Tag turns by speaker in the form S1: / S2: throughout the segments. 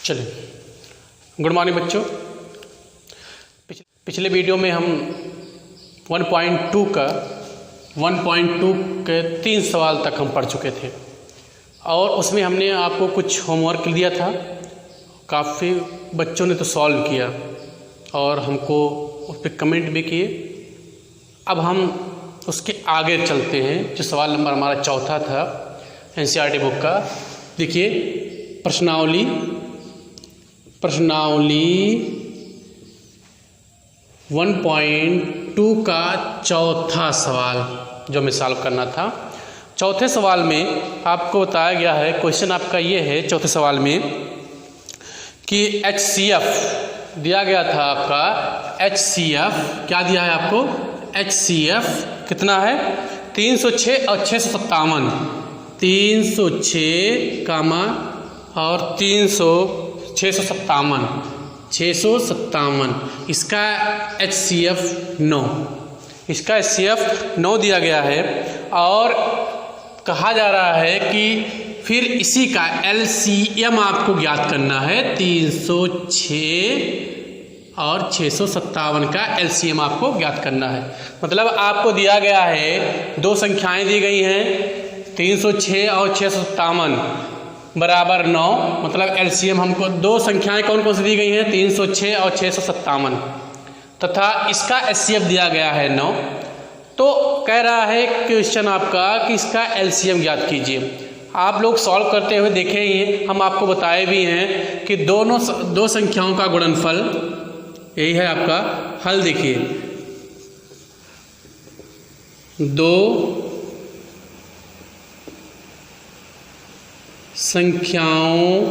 S1: चलिए, good morning बच्चों। पिछले वीडियो में हम 1.2 के 3 सवाल तक हम पढ़ चुके थे और उसमें हमने आपको कुछ होमवर्क दिया था। काफ़ी बच्चों ने तो सॉल्व किया और हमको उस पर कमेंट भी किए। अब हम उसके आगे चलते हैं। जो सवाल नंबर हमारा चौथा था एनसीईआरटी बुक का, देखिए प्रश्नावली 1.2 का चौथा सवाल जो हमें सॉल्व करना था। चौथे सवाल में आपको बताया गया है, क्वेश्चन आपका ये है चौथे सवाल में कि HCF दिया गया था आपका। HCF क्या दिया है आपको? HCF कितना है? 306 और 657। 306 कामा और 657। इसका HCF 9, इसका HCF 9 दिया गया है और कहा जा रहा है कि फिर इसी का LCM आपको ज्ञात करना है। 306 और 657 का LCM आपको ज्ञात करना है। मतलब आपको दिया गया है, दो संख्याएं दी गई हैं 306 और 657 बराबर 9। मतलब LCM हमको दो संख्याएं कौन कौन सी दी गई हैं? 306 और 657 तथा इसका HCF दिया गया है 9। तो कह रहा है क्वेश्चन आपका कि इसका LCM ज्ञात कीजिए। आप लोग सॉल्व करते हुए देखे ही हैं, हम आपको बताए भी हैं कि दो संख्याओं का गुणनफल, यही है आपका हल। देखिए, दो संख्याओं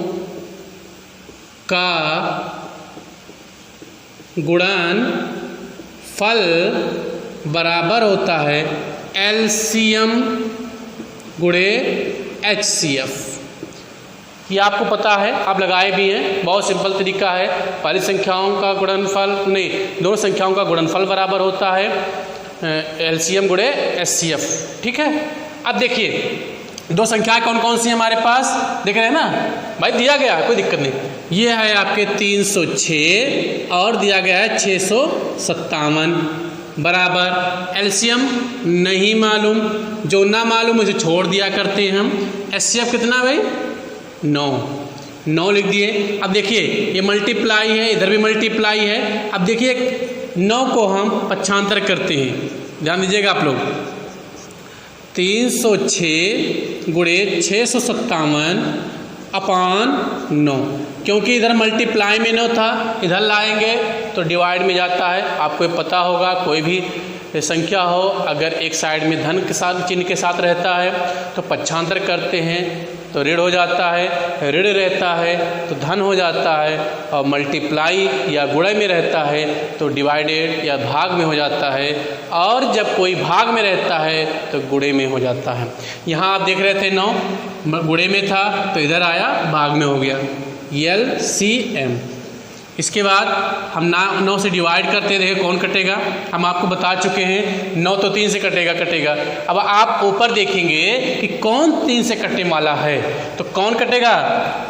S1: का गुणनफल बराबर होता है LCM गुणे HCF। ये आपको पता है, आप लगाए भी हैं। बहुत सिंपल तरीका है। पहली संख्याओं का गुणनफल नहीं, दोनों संख्याओं का गुणनफल बराबर होता है LCM गुणे HCF। ठीक है। अब देखिए दो संख्याएं कौन कौन सी हमारे पास देख रहे हैं ना भाई, दिया गया है, कोई दिक्कत नहीं। ये है आपके 306 और दिया गया है 657 बराबर LCM नहीं मालूम। जो ना मालूम उसे छोड़ दिया करते हैं हम। HCF कितना भाई? 9 लिख दिए। अब देखिए ये मल्टीप्लाई है, इधर भी मल्टीप्लाई है। अब देखिए 9 को हम पक्षांतर करते हैं, ध्यान दीजिएगा आप लोग। 306 गुणे 657 अपान 9, क्योंकि इधर मल्टीप्लाई में 9 था, इधर लाएंगे तो डिवाइड में जाता है। आपको पता होगा कोई भी संख्या हो, अगर एक साइड में धन के साथ चिन्ह के साथ रहता है तो पक्षांतर करते हैं तो ऋण हो जाता है, ऋण रहता है तो धन हो जाता है, और मल्टीप्लाई या गुणे में रहता है तो डिवाइडेड या भाग में हो जाता है, और जब कोई भाग में रहता है तो गुणे में हो जाता है। यहाँ आप देख रहे थे 9 गुणे में था तो इधर आया भाग में हो गया, LCM। इसके बाद हम 9 से डिवाइड करते रहे, कौन कटेगा? हम आपको बता चुके हैं 9 तो 3 से कटेगा। अब आप ऊपर देखेंगे कि कौन 3 से कटने वाला है, तो कौन कटेगा?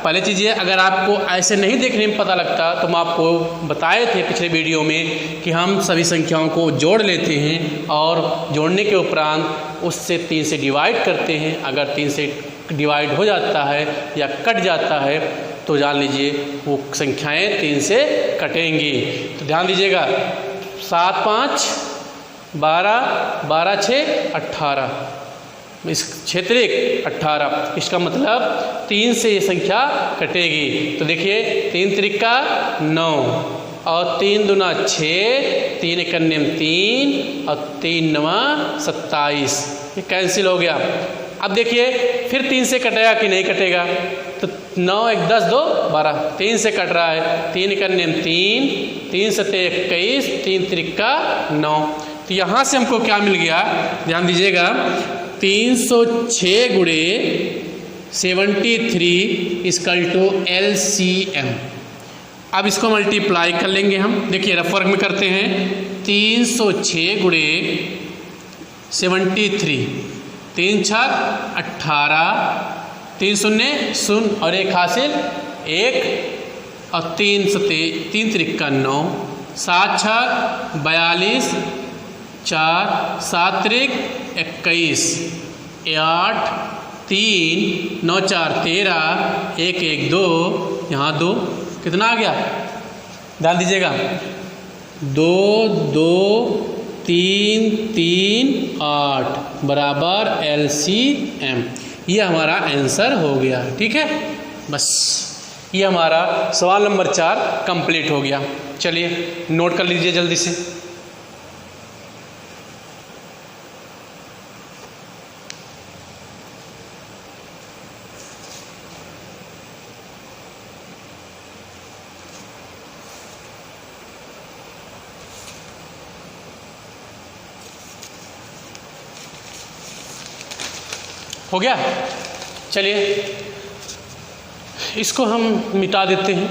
S1: पहले चीज़ ये, अगर आपको ऐसे नहीं देखने में पता लगता तो हम आपको बताए थे पिछले वीडियो में कि हम सभी संख्याओं को जोड़ लेते हैं और जोड़ने के उपरांत उससे 3 से डिवाइड करते हैं। अगर 3 से डिवाइड हो जाता है या कट जाता है तो जान लीजिए वो संख्याएं 3 से कटेंगी। तो ध्यान दीजिएगा, 7 5 12, 12 6 18, इस क्षेत्र 18। इसका मतलब 3 से ये संख्या कटेगी। तो देखिए 3 त्रिका 9 और 3 दूना 6, 3 एकन्ने 3 और 3 नवा 27। ये कैंसिल हो गया। अब देखिए फिर 3 से कटेगा कि नहीं कटेगा? तो 9 1 10 2 12, 3 से कट रहा है। 3 एकन्ने 3, 3 सते 21, 3 त्रिका 9। तो यहाँ से हमको क्या मिल गया? ध्यान दीजिएगा, 306 गुणे 73 = LCM। अब इसको मल्टीप्लाई कर लेंगे हम। देखिए रफ वर्क में करते हैं। 306 गुणे 73, 3 6 18, 3 शून्य 0 और 1 हासिल 1, और 3 तिरिक्का 9, 7 छक 42, 4 7 त्रिक 21, 8 3 9 4 13, 1 1 2, यहाँ 2 कितना आ गया, ध्यान दीजिएगा, 2 2 3 3 8 बराबर LCM। ये हमारा आंसर हो गया। ठीक है, बस ये हमारा सवाल नंबर 4 कंप्लीट हो गया। चलिए नोट कर लीजिए जल्दी से। हो गया, चलिए इसको हम मिटा देते हैं।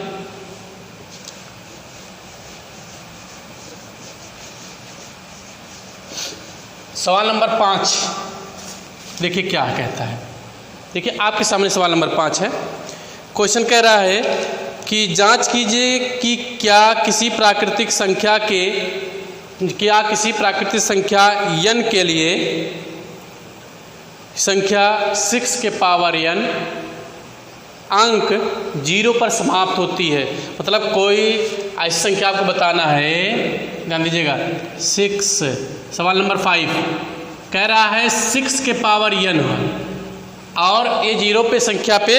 S1: सवाल नंबर 5 देखिए क्या कहता है। देखिए आपके सामने सवाल नंबर 5 है। क्वेश्चन कह रहा है कि जांच कीजिए कि क्या किसी प्राकृतिक संख्या n के लिए संख्या 6 के पावर n अंक 0 पर समाप्त होती है। मतलब कोई ऐसी संख्या आपको बताना है, ध्यान दीजिएगा 6, सवाल नंबर 5 कह रहा है 6 के पावर n है और ये 0 पे संख्या पे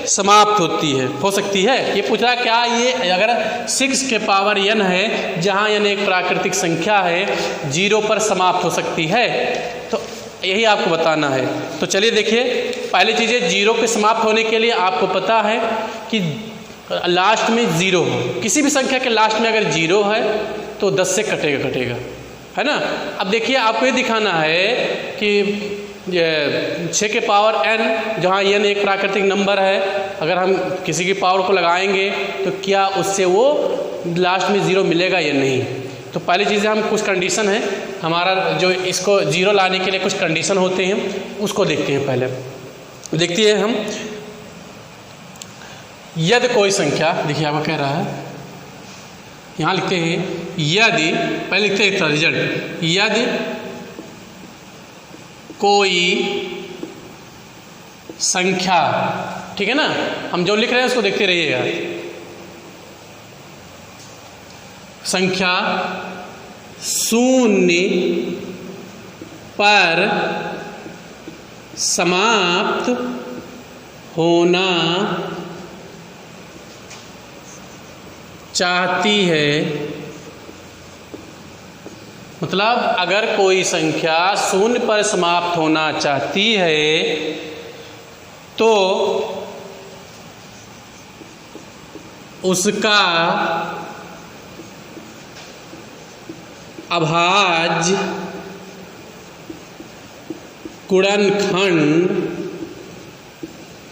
S1: समाप्त होती है, हो सकती है। ये पूछ रहा क्या ये अगर 6 के पावर n है जहाँ n एक प्राकृतिक संख्या है 0 पर समाप्त हो सकती है, तो यही आपको बताना है। तो चलिए देखिए, पहली चीज़ है 0 पे समाप्त होने के लिए आपको पता है कि लास्ट में 0 हो। किसी भी संख्या के लास्ट में अगर 0 है तो 10 से कटेगा, है ना। अब देखिए आपको ये दिखाना है कि 6 के पावर n जहाँ n एक प्राकृतिक नंबर है, अगर हम किसी की पावर को लगाएंगे तो क्या उससे वो लास्ट में 0 मिलेगा या नहीं। तो पहली चीज़ हम कुछ कंडीशन है हमारा, जो इसको 0 लाने के लिए कुछ कंडीशन होते हैं उसको देखते हैं। पहले देखते हैं हम, यदि कोई संख्या, देखिए आपको कह रहा है यहाँ लिखते हैं यदि, पहले लिखते हैं रिजल्ट, यदि कोई संख्या, ठीक है ना, हम जो लिख रहे हैं उसको देखते रहिएगा, संख्या 0 पर समाप्त होना चाहती है। मतलब अगर कोई संख्या 0 पर समाप्त होना चाहती है तो उसका अभाज्य गुणनखंड,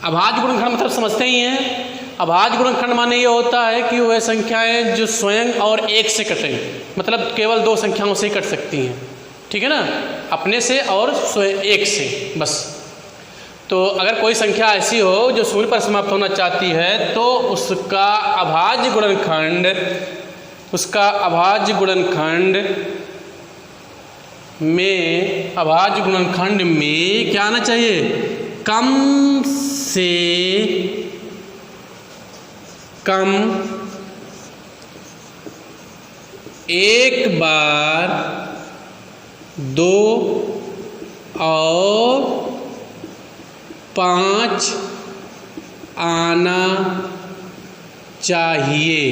S1: अभाज्य गुणनखंड मतलब समझते ही हैं। अभाज्य गुणनखंड माने ये होता है कि वह संख्याएं जो स्वयं और 1 से कटें, मतलब केवल 2 संख्याओं से ही कट सकती हैं, ठीक है ना, अपने से और स्वयं 1 से बस। तो अगर कोई संख्या ऐसी हो जो 0 पर समाप्त होना चाहती है तो उसका अभाज्य गुणनखंड में क्या आना चाहिए, कम से कम एक बार 2 और 5 आना चाहिए।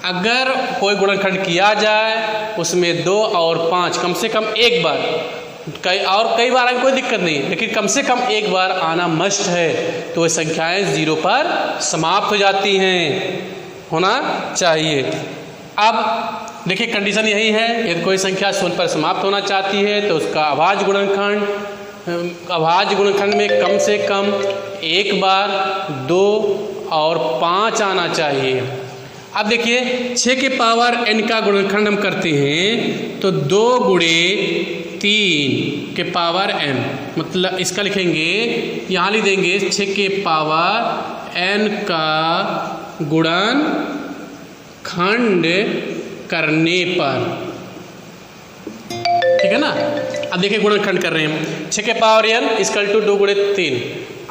S1: अगर कोई गुणनखंड किया जाए उसमें 2 और 5 कम से कम एक बार, कई बार आए कोई दिक्कत नहीं, लेकिन कम से कम एक बार आना मस्ट है, तो ये संख्याएं 0 पर समाप्त हो जाती हैं, होना चाहिए। अब देखिए कंडीशन यही है, यदि कोई संख्या 0 पर समाप्त होना चाहती है तो उसका अभाज्य गुणनखंड में कम से कम एक बार 2 और 5 आना चाहिए। अब देखिए 6 के पावर n का गुणनखंड हम करते हैं तो 2 × 3 के पावर n, मतलब इसका लिखेंगे, यहाँ लिख देंगे 6 के पावर n का गुणनखंड करने पर, ठीक है ना। अब देखिए गुणनखंड कर रहे हैं हम, 6 के पावर n इक्वल टू 2 गुणे 3।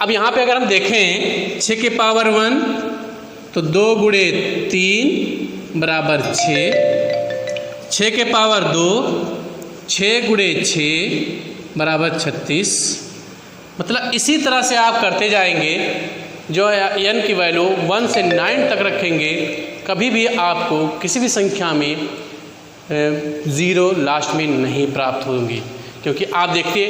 S1: अब यहाँ पे अगर हम देखें 6 के पावर 1 तो 2 गुणे 3 बराबर 6, 6 के पावर 2 6 गुणे 6 बराबर 36। मतलब इसी तरह से आप करते जाएंगे, जो है n की वैल्यू 1 से 9 तक रखेंगे, कभी भी आपको किसी भी संख्या में 0 लास्ट में नहीं प्राप्त होंगी। क्योंकि आप देखिए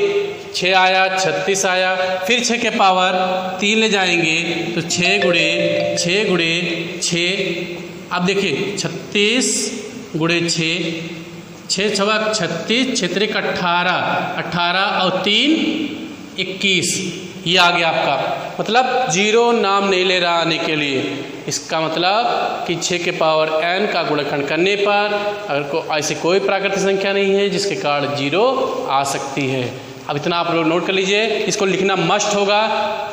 S1: 6 आया, 36 आया, फिर 6 के पावर 3 ले जाएंगे तो 6 गुणे 6, अब देखिए 36 गुणे 6, 6 छवा 36, 6 त्रिक 18 और 3 21, ये आ गया आपका। मतलब 0 नाम नहीं ले रहा आने के लिए। इसका मतलब कि 6 के पावर n का गुणनखंड करने पर अगर ऐसी कोई प्राकृतिक संख्या नहीं है जिसके कारण 0 आ सकती है। अब इतना आप लोग नोट कर लीजिए, इसको लिखना मस्ट होगा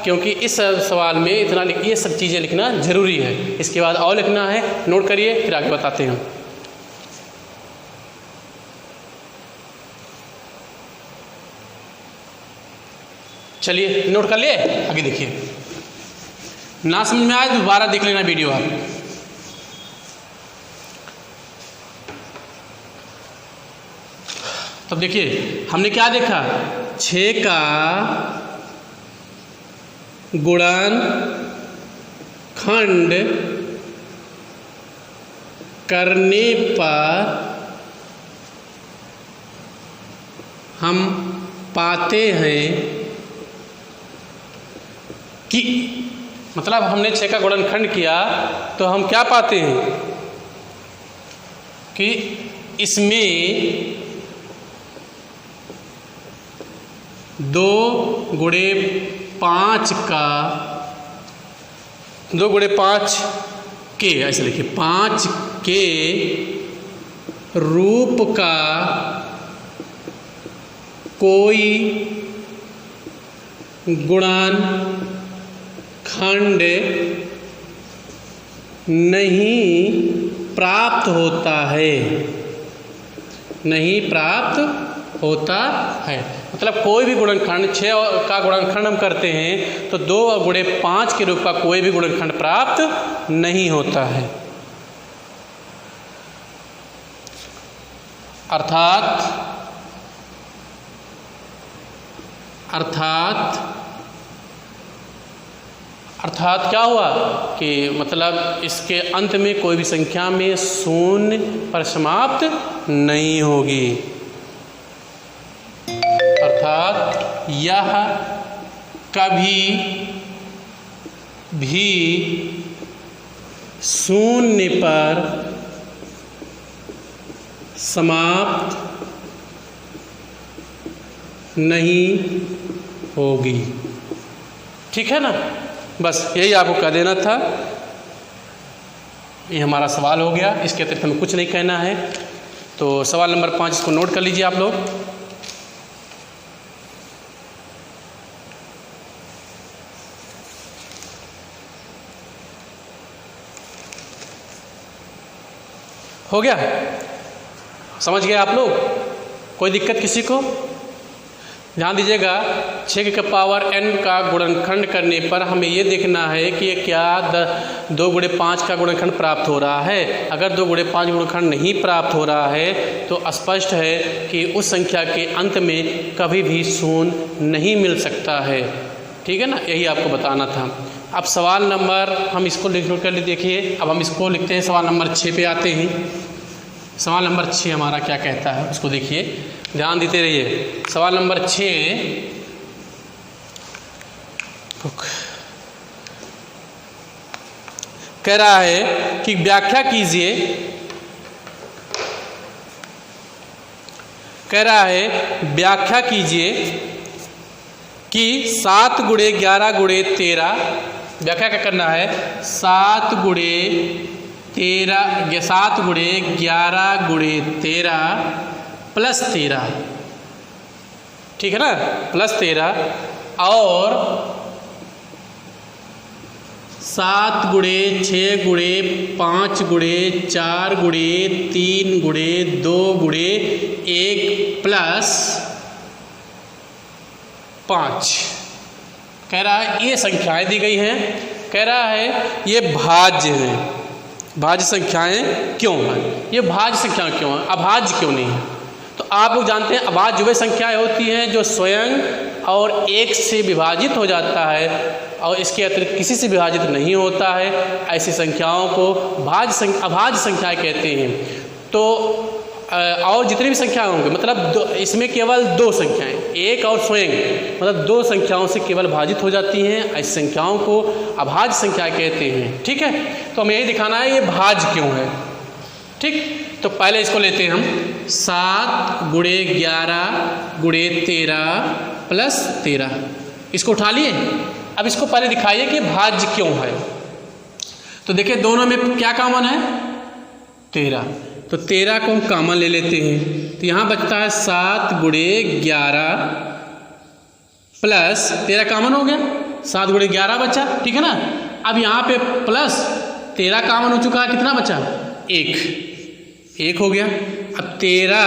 S1: क्योंकि इस सवाल में इतना ये सब चीज़ें लिखना ज़रूरी है। इसके बाद और लिखना है, नोट करिए फिर आगे बताते हैं। चलिए नोट कर लिए, आगे देखिए। ना समझ में आए तो दोबारा देख लेना वीडियो आप। तब देखिए हमने क्या देखा, 6 का गुणनखंड करने पर हम पाते हैं कि, मतलब हमने 6 का गुणनखंड किया तो हम क्या पाते हैं कि इसमें 2 गुणे 5 का 2 गुणे 5 के, ऐसे लिखिए 5 के रूप का कोई गुणनखंड नहीं प्राप्त होता है, नहीं प्राप्त होता है। मतलब कोई भी गुणनखंड 6 का गुणनखंड हम करते हैं तो 2 गुणे 5 के रूप का कोई भी गुणनखंड प्राप्त नहीं होता है। अर्थात क्या हुआ कि मतलब इसके अंत में कोई भी संख्या में शून्य पर समाप्त नहीं होगी। अर्थात यह कभी भी शून्य पर समाप्त नहीं होगी। ठीक है ना, बस यही आपको कह देना था। ये हमारा सवाल हो गया, इसके अतिरिक्त हमें कुछ नहीं कहना है। तो सवाल नंबर 5 इसको नोट कर लीजिए आप लोग। हो गया, समझ गए आप लोग? कोई दिक्कत किसी को? ध्यान दीजिएगा, 6 के पावर n का गुणनखंड करने पर हमें ये देखना है कि ये क्या 2 गुणे 5 का गुणनखंड प्राप्त हो रहा है। अगर 2 गुणे 5 गुणनखंड नहीं प्राप्त हो रहा है तो स्पष्ट है कि उस संख्या के अंत में कभी भी शून्य नहीं मिल सकता है। ठीक है ना, यही आपको बताना था। अब सवाल नंबर हम इसको लिख कर देखिए। अब हम इसको लिखते हैं, सवाल नंबर 6 पे आते हैं। सवाल नंबर 6 हमारा क्या कहता है उसको देखिए, ध्यान देते रहिए। सवाल नंबर 6 कह रहा है कि व्याख्या कीजिए, कह रहा है व्याख्या कीजिए कि 7 गुणे 11 गुणे 13, व्याख्या क्या करना है, 7 गुणे 11 गुणे 13 प्लस 13, ठीक है ना, प्लस 13 और 7 गुणे 6 गुणे 5 गुणे 4 गुणे 3 गुणे 2 गुणे 1 प्लस 5। कह रहा है ये संख्याएं दी गई हैं, कह रहा है ये भाज्य हैं। भाज्य संख्याएं क्यों हैं? ये भाज्य संख्या क्यों है, अभाज्य क्यों नहीं है? तो आप लोग जानते हैं अभाज्य वे संख्याएं होती हैं जो स्वयं और एक से विभाजित हो जाता है और इसके अतिरिक्त किसी से विभाजित नहीं होता है। ऐसी संख्याओं को अभाज्य संख्याएं कहते हैं। तो और जितनी भी संख्याएं होंगी मतलब इसमें केवल 2 संख्याएं, एक और स्वयं, मतलब 2 संख्याओं से केवल भाजित हो जाती हैं। ऐसी संख्याओं को अभाज्य संख्या कहते हैं। ठीक है, तो हमें यही दिखाना है ये भाज्य क्यों है। ठीक, तो पहले इसको लेते हैं हम 7 गुणे 11 गुणे 13 प्लस 13, इसको उठा लिए। अब इसको पहले दिखाइए कि भाज्य क्यों है। तो देखिए दोनों में क्या कॉमन है, 13, तो 13 को हम कॉमन ले लेते हैं। तो यहाँ बचता है 7 गुणे 11 प्लस 13 कॉमन हो गया, 7 गुणे 11 बचा। ठीक है ना, अब यहाँ पे प्लस 13 कॉमन हो चुका है, कितना बचा, 1 हो गया। अब 13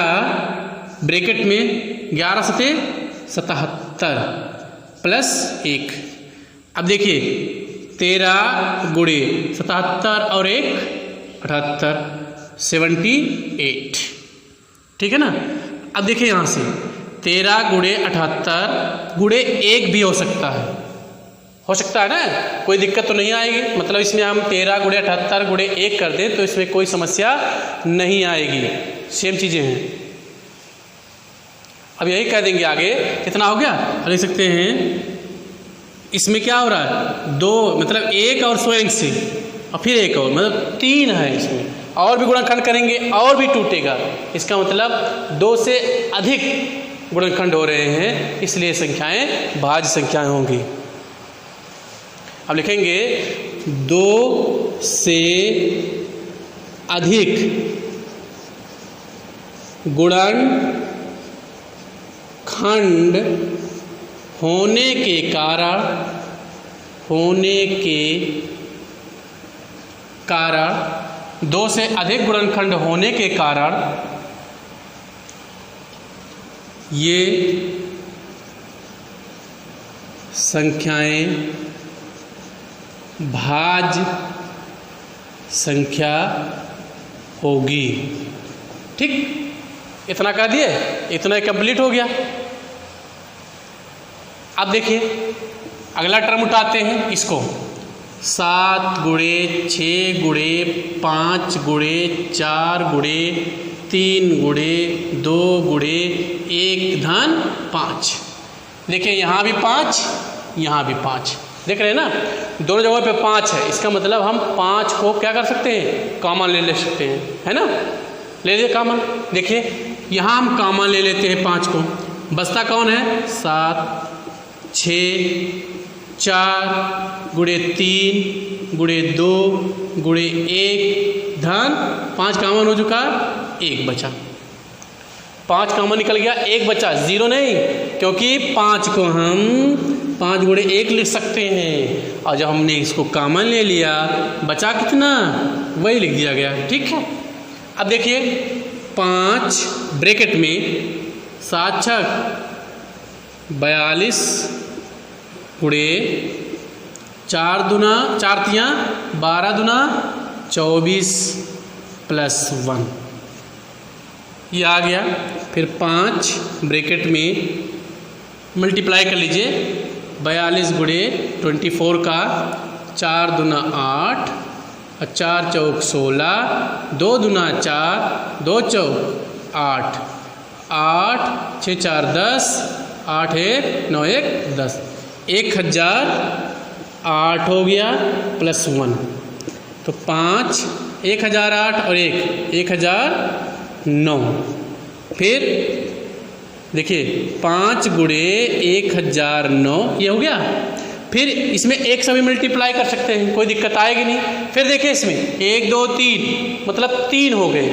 S1: ब्रैकेट में 11 सते 77 प्लस 1। अब देखिए 13 गुणे 77 और 1 78, 78। ठीक है ना, अब देखिए यहाँ से 13 गुणे 78 गुणे 1 भी हो सकता है ना, कोई दिक्कत तो नहीं आएगी। मतलब इसमें हम 13 गुणे 78 गुणे 1 कर दें तो इसमें कोई समस्या नहीं आएगी, सेम चीज़ें हैं। अब यही कह देंगे आगे कितना हो गया, लिख सकते हैं इसमें क्या हो रहा है, 2 मतलब 1 और स्वयं से और फिर 1 और, मतलब 3 है। इसमें और भी गुणनखंड करेंगे और भी टूटेगा, इसका मतलब 2 से अधिक गुणनखंड हो रहे हैं, इसलिए संख्याएं भाज्य संख्याएं होंगी। अब लिखेंगे 2 से अधिक गुणनखंड होने के कारण 2 से अधिक गुणनखंड होने के कारण ये संख्याएं भाज्य संख्या होगी। ठीक, इतना कह दिए, इतना कंप्लीट हो गया। अब देखिए अगला टर्म उठाते हैं इसको, 7 गुणे 6 गुणे 5 गुणे 4 गुणे 3 गुणे 2 गुणे 1 धन 5। देखिए यहाँ भी 5, यहाँ भी 5, देख रहे हैं ना, दोनों जगहों पे 5 है। इसका मतलब हम 5 को क्या कर सकते हैं, कॉमन ले सकते हैं, है ना, ले लिए कॉमन। देखिए यहाँ हम कॉमन ले लेते हैं 5 को, बचता कौन है, 7 6 4 गुणे 3 गुणे 2 गुणे 1 धन 5 कॉमन हो चुका, 1 बचा। 5 कॉमन निकल गया, 1 बचा, 0 नहीं, क्योंकि 5 को हम 5 गुणे 1 लिख सकते हैं और जब हमने इसको कॉमन ले लिया बचा कितना, वही लिख दिया गया। ठीक है, अब देखिए 5 ब्रैकेट में 7 6 42 गुणे 4 दूना 4 तियाँ 12 दूना 24 प्लस 1, ये आ गया। फिर 5 ब्रैकेट में मल्टीप्लाई कर लीजिए, 42 गुणे 24 का 4 दूना 8 और 4 चौक 16, 2 दूना 4, 2 चौक 8, 8 6 4 10, 8 1 9 1 10, 1008 हो गया प्लस 1। तो 5 1008 और 1 1009। फिर देखिए 5 गुणे 1009 ये हो गया। फिर इसमें 1 से भी मल्टीप्लाई कर सकते हैं, कोई दिक्कत आएगी नहीं। फिर देखिए इसमें 1 2 3 मतलब 3 हो गए,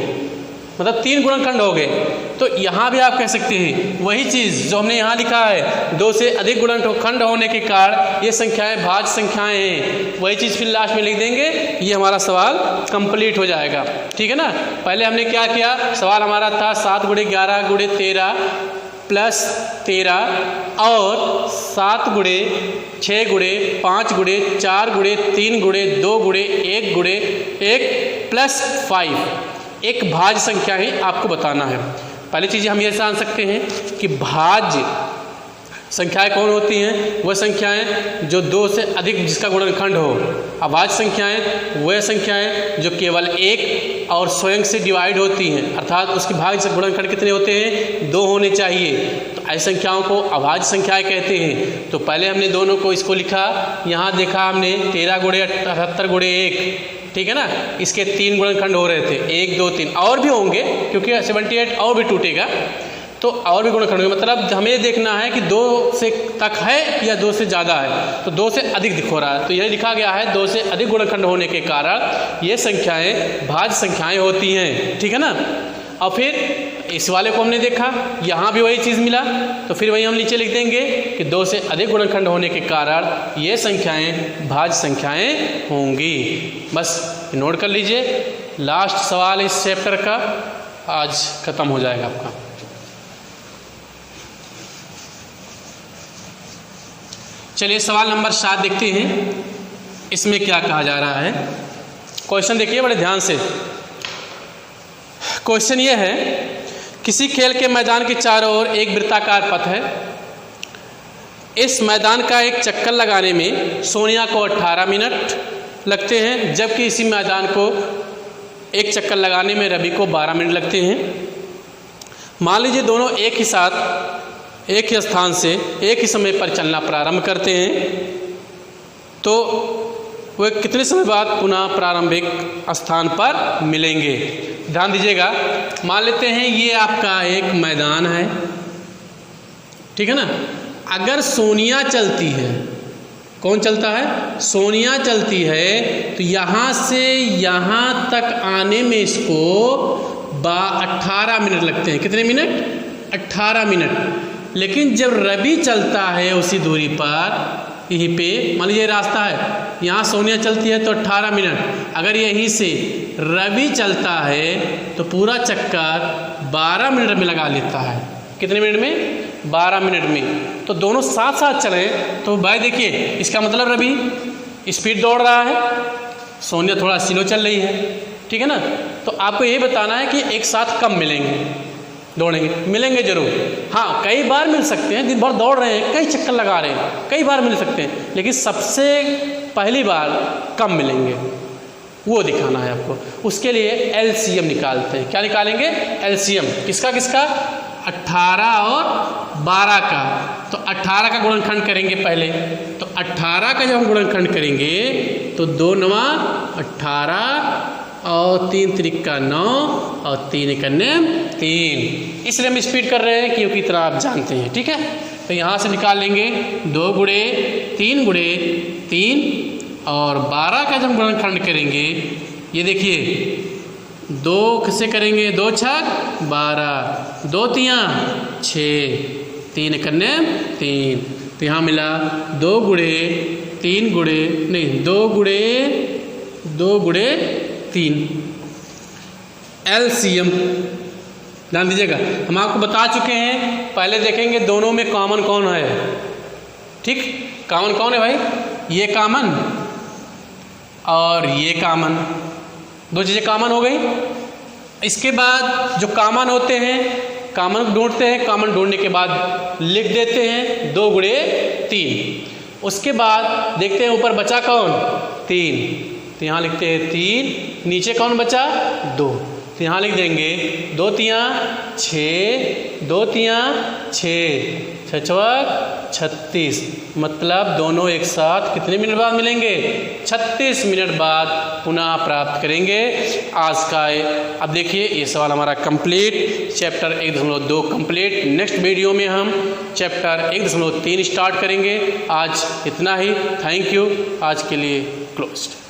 S1: मतलब 3 गुणनखंड हो गए। तो यहाँ भी आप कह सकते हैं वही चीज़ जो हमने यहाँ लिखा है, 2 से अधिक गुणनखंड होने के कारण ये संख्याएं भाज्य संख्याएं हैं, वही चीज़ फिर लास्ट में लिख देंगे। ये हमारा सवाल कंप्लीट हो जाएगा। ठीक है ना। पहले हमने क्या किया, सवाल हमारा था 7 × 11 × 13 प्लस 13 और 7 × 6 × 5 × 4 × 3 × 2 × 1 × 1 प्लस 5 एक भाज्य संख्या ही आपको बताना है। पहली चीज़ हम ये जान सकते हैं कि भाज्य संख्याएं कौन होती हैं, वह संख्याएं जो 2 से अधिक जिसका गुणनखंड हो। अभाज्य संख्याएं वह संख्याएं जो केवल 1 और स्वयं से डिवाइड होती हैं, अर्थात उसकी भाज्य से गुणनखंड कितने होते हैं, 2 होने चाहिए। तो ऐसी संख्याओं को अभाज्य संख्याएं कहते हैं। तो पहले हमने दोनों को इसको लिखा, यहाँ देखा हमने 13 × 78 × 1, ठीक है ना। इसके 3 गुणनखंड हो रहे थे, 1 2 3 और भी होंगे क्योंकि 78 और भी टूटेगा, तो और भी गुणनखंड होंगे। मतलब हमें देखना है कि 2 से तक है या 2 से ज़्यादा है, तो 2 से अधिक दिख हो रहा है, तो यह लिखा गया है 2 से अधिक गुणनखंड होने के कारण ये संख्याएं भाज्य संख्याएं होती हैं। ठीक है ना। और फिर इस वाले को हमने देखा, यहाँ भी वही चीज़ मिला, तो फिर वही हम नीचे लिख देंगे कि 2 से अधिक गुणनखंड होने के कारण ये संख्याएं भाज्य संख्याएं होंगी। बस नोट कर लीजिए, लास्ट सवाल इस चैप्टर का आज ख़त्म हो जाएगा आपका। चलिए सवाल नंबर 7 देखते हैं, इसमें क्या कहा जा रहा है। क्वेश्चन देखिए बड़े ध्यान से। क्वेश्चन ये है, किसी खेल के मैदान के चारों ओर एक वृत्ताकार पथ है। इस मैदान का एक चक्कर लगाने में सोनिया को 18 मिनट लगते हैं, जबकि इसी मैदान को एक चक्कर लगाने में रवि को 12 मिनट लगते हैं। मान लीजिए दोनों एक ही साथ एक ही स्थान से एक ही समय पर चलना प्रारंभ करते हैं, तो वे कितने समय बाद पुनः प्रारंभिक स्थान पर मिलेंगे। ध्यान दीजिएगा, मान लेते हैं ये आपका एक मैदान है, ठीक है ना। अगर सोनिया चलती है, कौन चलता है, सोनिया चलती है, तो यहाँ से यहाँ तक आने में इसको 18 मिनट लगते हैं। कितने मिनट, 18 मिनट। लेकिन जब रवि चलता है उसी दूरी पर, यहीं पे मान लीजिए रास्ता है, यहाँ सोनिया चलती है तो 18 मिनट, अगर यहीं से रवि चलता है तो पूरा चक्कर 12 मिनट में लगा लेता है। कितने मिनट में, 12 मिनट में। तो दोनों साथ साथ चलें तो भाई देखिए, इसका मतलब रवि स्पीड दौड़ रहा है, सोनिया थोड़ा स्लो चल रही है, ठीक है ना। तो आपको यही बताना है कि एक साथ कब मिलेंगे, दौड़ेंगे, मिलेंगे जरूर। हाँ, कई बार मिल सकते हैं, दिन भर दौड़ रहे हैं, कई चक्कर लगा रहे हैं, कई बार मिल सकते हैं, लेकिन सबसे पहली बार कब मिलेंगे वो दिखाना है आपको। उसके लिए एलसीएम निकालते हैं। क्या निकालेंगे, एलसीएम। किसका किसका, 18 और 12 का। तो 18 का गुणनखंड करेंगे पहले, तो 18 का जब हम गुणनखंड करेंगे तो 2 9 18 और 3 3 9 और 3 1 3। इसलिए हम स्पीड कर रहे हैं क्योंकि इतना आप जानते हैं, ठीक है। तो यहाँ से निकाल लेंगे 2 × 3 × 3 और 12 का जब गुणनखंड करेंगे, ये देखिए 2 से करेंगे, 2 छक 12, 2 तियाँ 6, 3 1 3। तो यहाँ मिला 2 × 3 × नहीं 2 × 3 एलसीएम। ध्यान दीजिएगा, हम आपको बता चुके हैं, पहले देखेंगे दोनों में कॉमन कौन है। ठीक, कॉमन कौन है भाई, ये कॉमन और ये कॉमन, 2 चीज़ें कॉमन हो गई। इसके बाद जो कॉमन होते हैं, कॉमन ढूंढते हैं, कॉमन ढूंढने के बाद लिख देते हैं 2 × 3। उसके बाद देखते हैं ऊपर बचा कौन, 3, तो यहाँ लिखते हैं 3, नीचे कौन बचा, 2, तो यहाँ लिख देंगे 2 तियाँ 6, 2 तियाँ 6, 6 36। मतलब दोनों एक साथ कितने मिनट बाद मिलेंगे, 36 मिनट बाद पुनः प्राप्त करेंगे आज का। अब देखिए ये सवाल हमारा complete, chapter 1.2 complete. Next video में हम चैप्टर 1.3 स्टार्ट करेंगे। आज इतना ही, थैंक यू, आज के लिए क्लोज्ड।